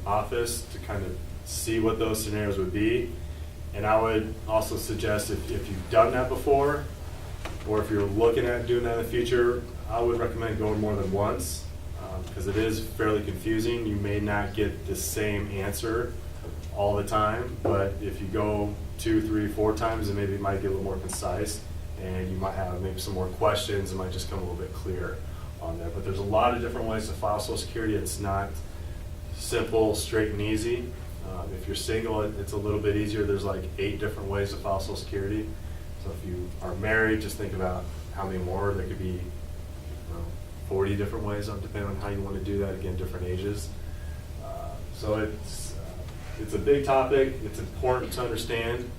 office to kind of see what those scenarios would be. And I would also suggest if you've done that before, or if you're looking at doing that in the future, I would recommend going more than once, because it is fairly confusing. You may not get the same answer all the time, but if you go 2, 3, 4 times, then maybe it might get a little more concise, and you might have maybe some more questions. It might just come a little bit clearer on there. But there's a lot of different ways to file Social Security. It's not simple, straight, and easy. If you're single, it's a little bit easier. There's like 8 different ways to file Social Security. So if you are married, just think about how many more. There could be 40 different ways, depending on how you want to do that. Again, different ages. So it's a big topic. It's important to understand.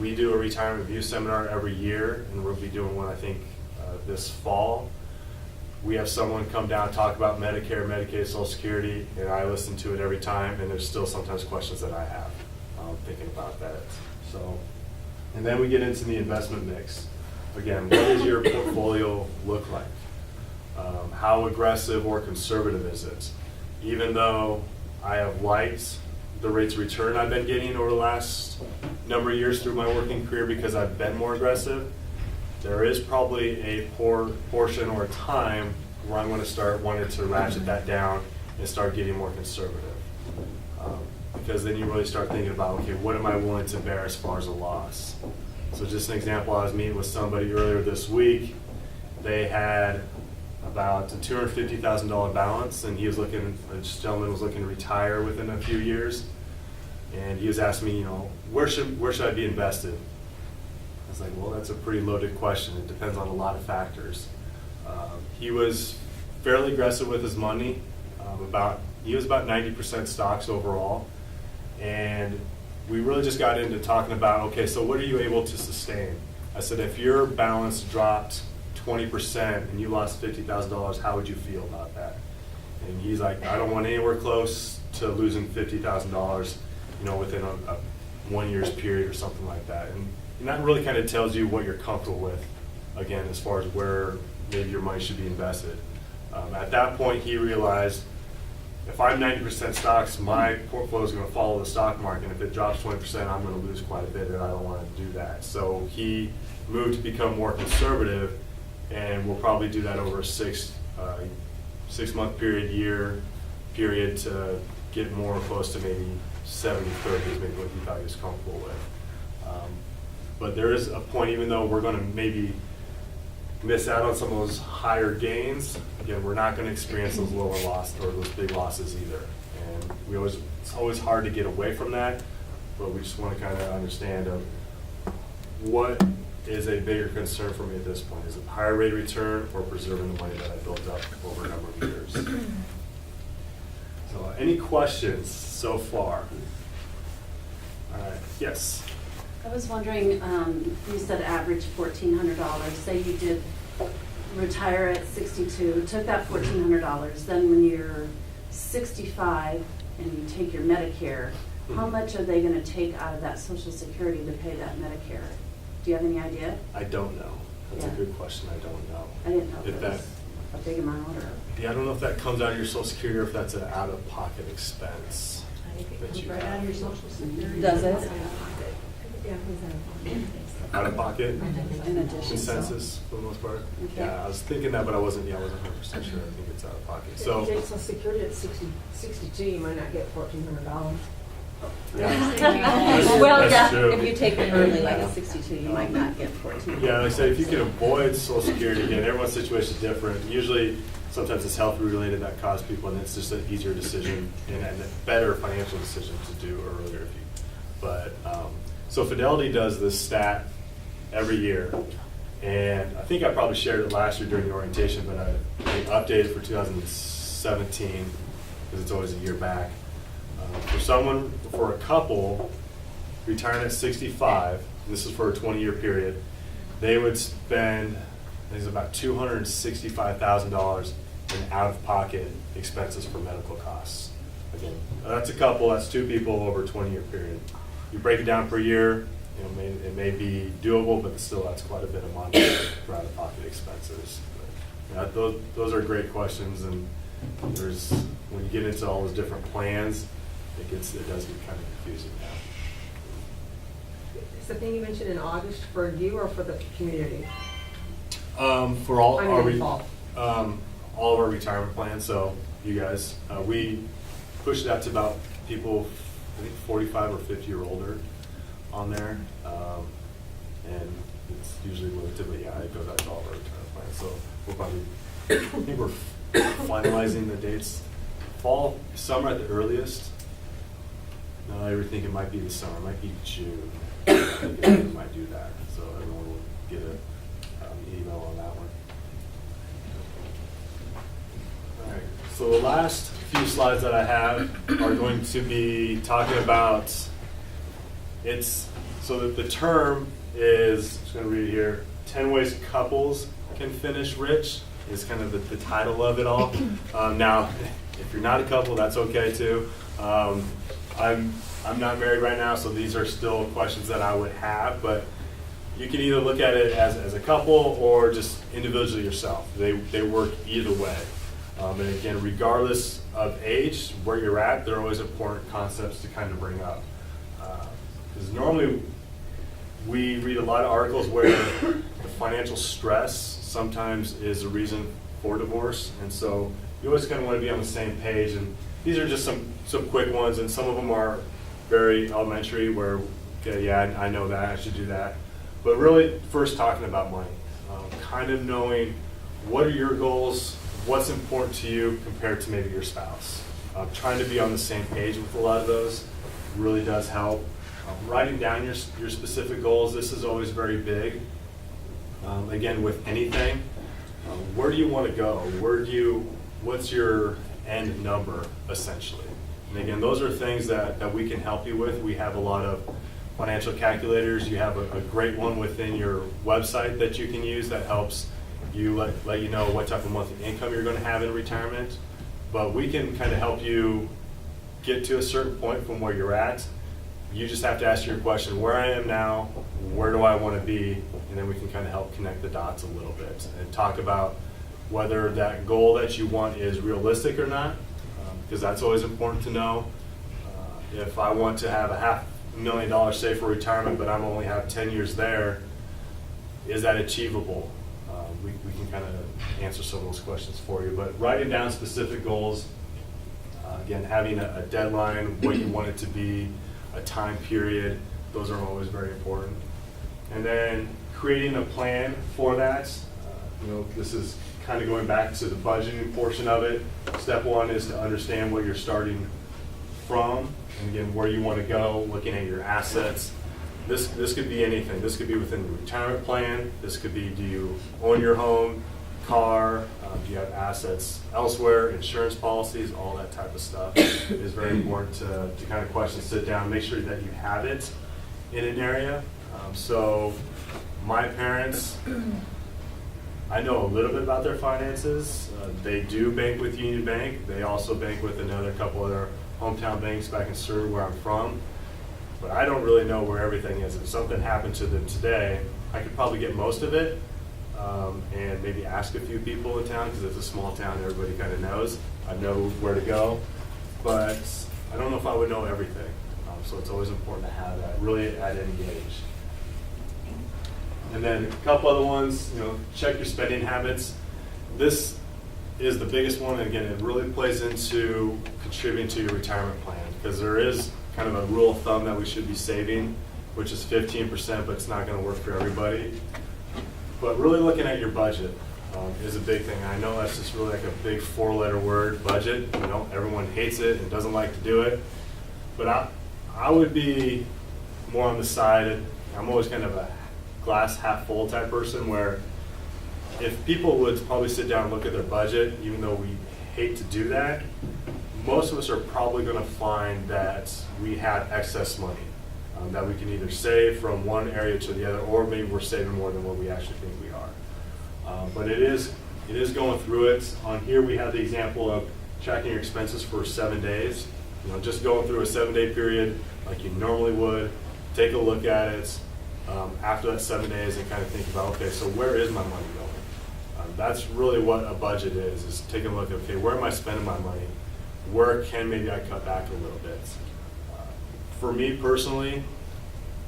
We do a retirement review seminar every year, and we'll be doing one, I think, this fall. We have someone come down and talk about Medicare, Medicaid, Social Security, and I listen to it every time, and there's still sometimes questions that I have thinking about that. So, and then we get into the investment mix. Again, what does your portfolio look like? How aggressive or conservative is it? Even though I have liked the rates of return I've been getting over the last number of years through my working career because I've been more aggressive, there is probably a portion or time where I'm going to start wanting to ratchet that down and start getting more conservative. Because then you really start thinking about, okay, what am I willing to bear as far as a loss? So just an example, I was meeting with somebody earlier this week. They had about a $250,000 balance, and this gentleman was looking to retire within a few years. And he was asking me, where should I be invested? I was like, well, that's a pretty loaded question. It depends on a lot of factors. He was fairly aggressive with his money. He was about 90% stocks overall. And we really just got into talking about, okay, so what are you able to sustain? I said, if your balance dropped 20% and you lost $50,000, how would you feel about that? And he's like, I don't want anywhere close to losing $50,000, within a 1 year's period or something like that. And that really kind of tells you what you're comfortable with, again, as far as where maybe your money should be invested. At that point, he realized, if I'm 90% stocks, my portfolio is going to follow the stock market. And if it drops 20%, I'm going to lose quite a bit, and I don't want to do that. So he moved to become more conservative, and we'll probably do that over a 6-month year period to get more close to maybe 70-30 is maybe what he thought he was comfortable with. But there is a point, even though we're going to maybe miss out on some of those higher gains, again, we're not going to experience those lower losses or those big losses either. And it's always hard to get away from that, but we just want to kind of understand what is a bigger concern for me at this point. Is it higher rate of return or preserving the money that I built up over a number of years? So any questions so far? All right, yes. I was wondering, you said average $1,400. Say you did retire at 62, took that $1,400, then when you're 65 and you take your Medicare, how much are they going to take out of that Social Security to pay that Medicare? Do you have any idea? I don't know. That's a good question. I don't know. I didn't know if it that was a big amount or... Yeah, I don't know if that comes out of your Social Security or if that's an out-of-pocket expense. I think it that comes you right have. out of your Social Security. Does it? Yeah, Out-of-pocket In addition, consensus for the most part? Okay. Yeah, I was thinking that, but I wasn't 100% sure. I think it's out-of-pocket. If So, you take Social Security at 62, you might not get $1,400. yeah. Well, That's yeah, true. if you take it early, like at 62, you might not get 14. Yeah, like I said, if you can avoid Social Security, again, everyone's situation is different. Usually, sometimes it's health related that causes people, and it's just an easier decision and a better financial decision to do earlier. So Fidelity does this stat every year, and I think I probably shared it last year during the orientation, but I updated for 2017 because it's always a year back. For a couple retiring at 65, and this is for a 20-year period, they would spend, I think it's about $265,000 in out-of-pocket expenses for medical costs. Again, that's a couple, that's 2 people over a 20-year period. You break it down per year, it may be doable, but still that's quite a bit of money for out-of-pocket expenses. But, those are great questions, and there's when you get into all those different plans, it does get kind of confusing now. Is the thing you mentioned in August for you or for the community? For all I our, mean, fall. all of our retirement plans, so you guys, we pushed it out to about people, I think 45 or 50 or older on there. And it's usually relatively, yeah, it goes out to all of our retirement plans. So we're probably, I think we're finalizing the dates. Fall, summer at the earliest. No, I think it might be the summer, it might be June. I think it might do that, so everyone will get an email on that one. All right, so the last few slides that I have are going to be talking about, so that the term is, I'm just going to read it here, 10 ways couples can finish rich is kind of the title of it all. Now, if you're not a couple, that's okay too. I'm not married right now, so these are still questions that I would have, but you can either look at it as a couple or just individually yourself. They work either way. And again, regardless of age, where you're at, they're always important concepts to kind of bring up. Because normally we read a lot of articles where the financial stress sometimes is a reason for divorce, and so you always kind of want to be on the same page. And these are just some quick ones, and some of them are very elementary where, okay, yeah, I know that, I should do that. But really, first talking about money, kind of knowing what are your goals, what's important to you compared to maybe your spouse. Trying to be on the same page with a lot of those really does help. Writing down your specific goals, this is always very big. Again, with anything, where do you want to go? What's your end number, essentially? And again, those are things that we can help you with. We have a lot of financial calculators. You have a great one within your website that you can use that helps you let you know what type of monthly income you're going to have in retirement. But we can kind of help you get to a certain point from where you're at. You just have to ask your question, where I am now, where do I want to be? And then we can kind of help connect the dots a little bit and talk about whether that goal that you want is realistic or not, because that's always important to know. If I want to have $500,000 saved for retirement, but I'm only have 10 years there, is that achievable? We can kind of answer some of those questions for you. But writing down specific goals, again, having a deadline, what you want it to be, a time period, those are always very important. And then creating a plan for that. This is kind of going back to the budgeting portion of it. Step one is to understand what you're starting from, and again, where you want to go, looking at your assets. This could be anything. This could be within the retirement plan. This could be, do you own your home, car? Do you have assets elsewhere, insurance policies, all that type of stuff is very important to kind of question, sit down, make sure that you have it in an area. So my parents, I know a little bit about their finances. They do bank with Union Bank. They also bank with another couple other hometown banks back in Surrey where I'm from. But I don't really know where everything is. If something happened to them today, I could probably get most of it and maybe ask a few people in town, because it's a small town, everybody kind of knows. I know where to go, but I don't know if I would know everything. So it's always important to have that really at any age. And then a couple other ones, check your spending habits. This is the biggest one, and again, it really plays into contributing to your retirement plan, because there is kind of a rule of thumb that we should be saving, which is 15%, but it's not going to work for everybody. But really looking at your budget is a big thing. I know that's just really like a big 4-letter word, budget. Everyone hates it and doesn't like to do it. But I would be more on the side, I'm always kind of a glass half full type person, where if people would probably sit down and look at their budget, even though we hate to do that, most of us are probably going to find that we have excess money that we can either save from one area to the other, or maybe we're saving more than what we actually think we are. But it is going through it. On here we have the example of tracking your expenses for 7 days. Just going through a 7-day period like you normally would, take a look at it after that 7 days and kind of think about, okay, so where is my money going? That's really what a budget is taking a look at, okay, where am I spending my money? where can maybe I cut back a little bit. For me personally,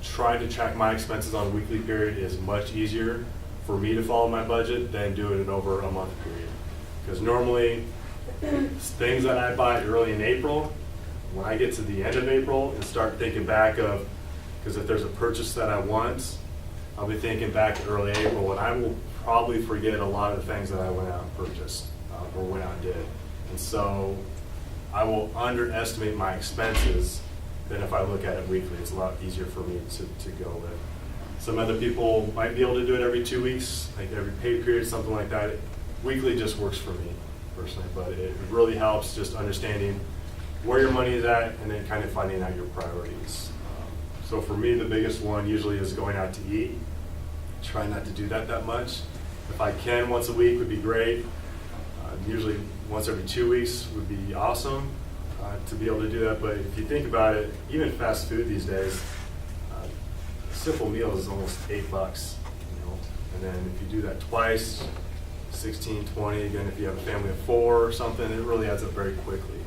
trying to track my expenses on a weekly period is much easier for me to follow my budget than doing it over a month period. Because normally, things that I buy early in April, when I get to the end of April and start thinking back of, because if there's a purchase that I want, I'll be thinking back to early April, and I will probably forget a lot of the things that I went out and purchased or went out and did. And so I will underestimate my expenses than if I look at it weekly. It's a lot easier for me to go with. Some other people might be able to do it every 2 weeks, like every pay period, something like that. Weekly just works for me personally, but it really helps just understanding where your money is at and then kind of finding out your priorities. So for me, the biggest one usually is going out to eat. Try not to do that much. If I can, once a week would be great. Usually once every 2 weeks would be awesome to be able to do that. But if you think about it, even fast food these days, a simple meal is almost $8, And then if you do that twice, 16, 20, again, if you have a family of 4 or something, it really adds up very quickly.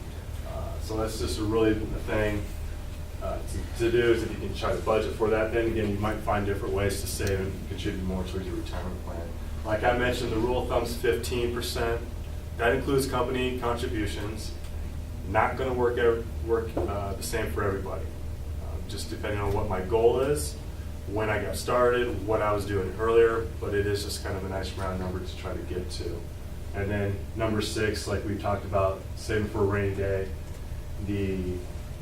So that's just really the thing to do is if you can try to budget for that. Then again, you might find different ways to save and contribute more towards your retirement plan. Like I mentioned, the rule of thumb is 15%. That includes company contributions. Not going to work the same for everybody. Just depending on what my goal is, when I got started, what I was doing earlier, but it is just kind of a nice round number to try to get to. And then number 6, like we talked about, saving for a rainy day, the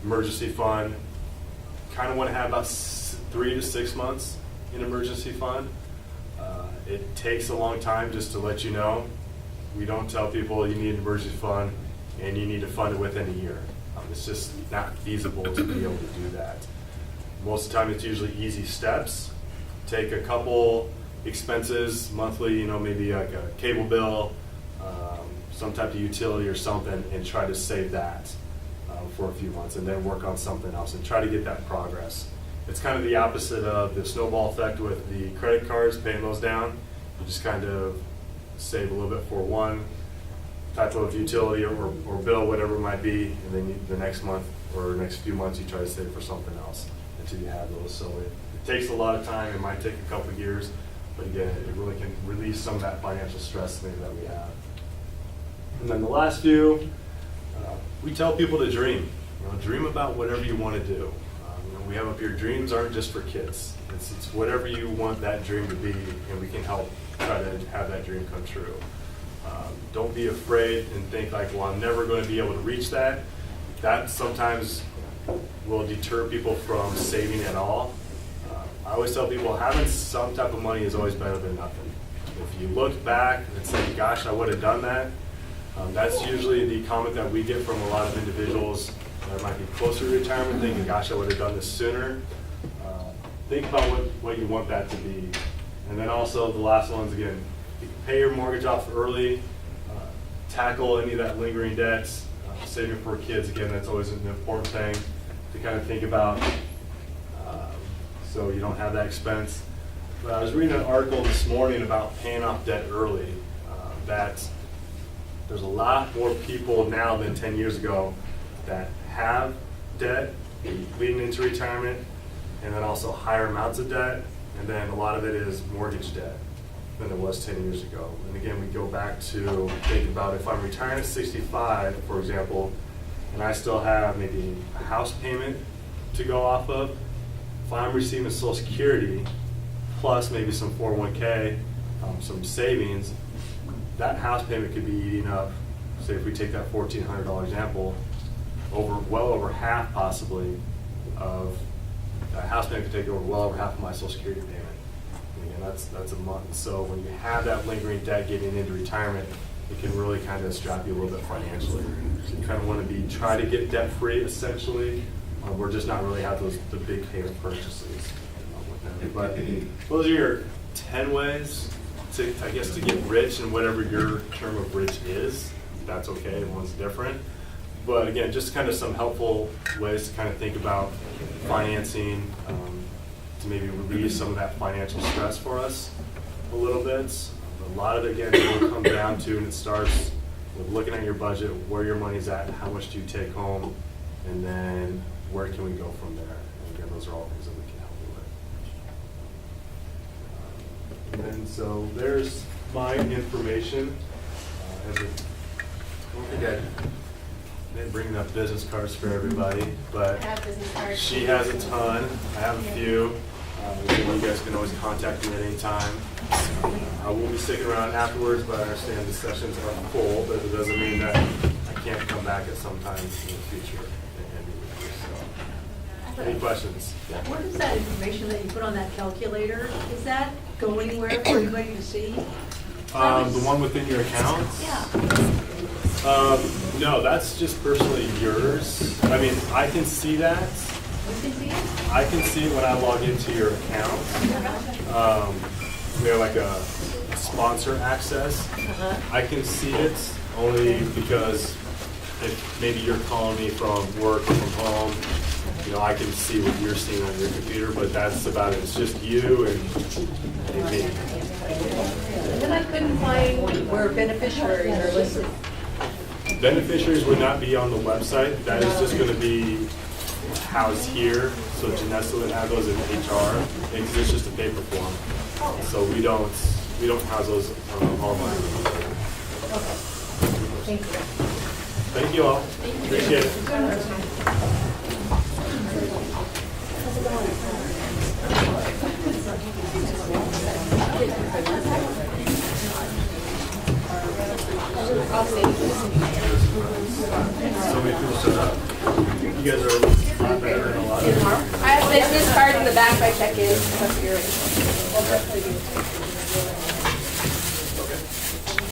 emergency fund. Kind of want to have about 3 to 6 months in emergency fund. It takes a long time, just to let you know. We don't tell people you need an emergency fund and you need to fund it within a year. It's just not feasible to be able to do that. Most of the time it's usually easy steps. Take a couple expenses monthly, maybe like a cable bill, some type of utility or something, and try to save that for a few months and then work on something else and try to get that progress. It's kind of the opposite of the snowball effect with the credit cards, paying those down. You just kind of save a little bit for one type of utility or bill, whatever it might be, and then the next month or next few months you try to save for something else until you have those. So it takes a lot of time. It might take a couple of years, but again, it really can release some of that financial stress maybe that we have. And then the last few, we tell people to dream. Dream about whatever you want to do. We have up here, dreams aren't just for kids. It's whatever you want that dream to be, and we can help try to have that dream come true. Don't be afraid and think like, well, I'm never going to be able to reach that. That sometimes will deter people from saving at all. I always tell people having some type of money is always better than nothing. If you look back and say, gosh, I would have done that, that's usually the comment that we get from a lot of individuals that might be closer to retirement, thinking, gosh, I would have done this sooner. Think about what you want that to be. And then also the last one's, again, you can pay your mortgage off early, tackle any of that lingering debts, saving for kids, again, that's always an important thing to kind of think about so you don't have that expense. But I was reading an article this morning about paying off debt early, that there's a lot more people now than 10 years ago that have debt leading into retirement, and then also higher amounts of debt, and then a lot of it is mortgage debt than it was 10 years ago. And again, we go back to think about if I'm retiring at 65, for example, and I still have maybe a house payment to go off of, if I'm receiving Social Security plus maybe some 401k, some savings, that house payment could be eating up, say if we take that $1,400 example, well over half possibly of that house payment could take over well over half of my Social Security payment. And again, that's a month. So when you have that lingering debt getting into retirement, it can really kind of strap you a little bit financially. So you kind of want to try to get debt free essentially. We're just not really have the big payment purchases with them. But those are your 10 ways to get rich, and whatever your term of rich is. That's okay, everyone's different. But again, just kind of some helpful ways to kind of think about financing to maybe relieve some of that financial stress for us a little bit. A lot of it, again, will come down to, and it starts with looking at your budget, where your money's at, how much do you take home, and then where can we go from there? And again, those are all things that we can help you with. And then, so there's my information. I don't think I didn't bring enough business cards for everybody, but I have business cards. she has a ton. I have a few. You guys can always contact me at any time. I will be sticking around afterwards, but I understand the sessions are full, but it doesn't mean that I can't come back at some time in the future and meet with you. So, any questions? What is that information that you put on that calculator? Does that go anywhere for anybody to see? The one within your account? Yeah. No, that's just personally yours. I mean, I can see that. You can see it? I can see it when I log into your account. We have like a sponsor access. I can see it only because if maybe you're calling me from work or from home, you know, I can see what you're seeing on your computer, but that's about it. It's just you and me. And then I couldn't find where beneficiaries are listed. Beneficiaries would not be on the website. That is just going to be housed here. So Janessa would have those in HR. It's just a paper form. So we don't house those online. Thank you. Thank you all. Appreciate it. So many people showed up. You guys are a lot better than a lot of. I have business cards in the back if I check in. If you're-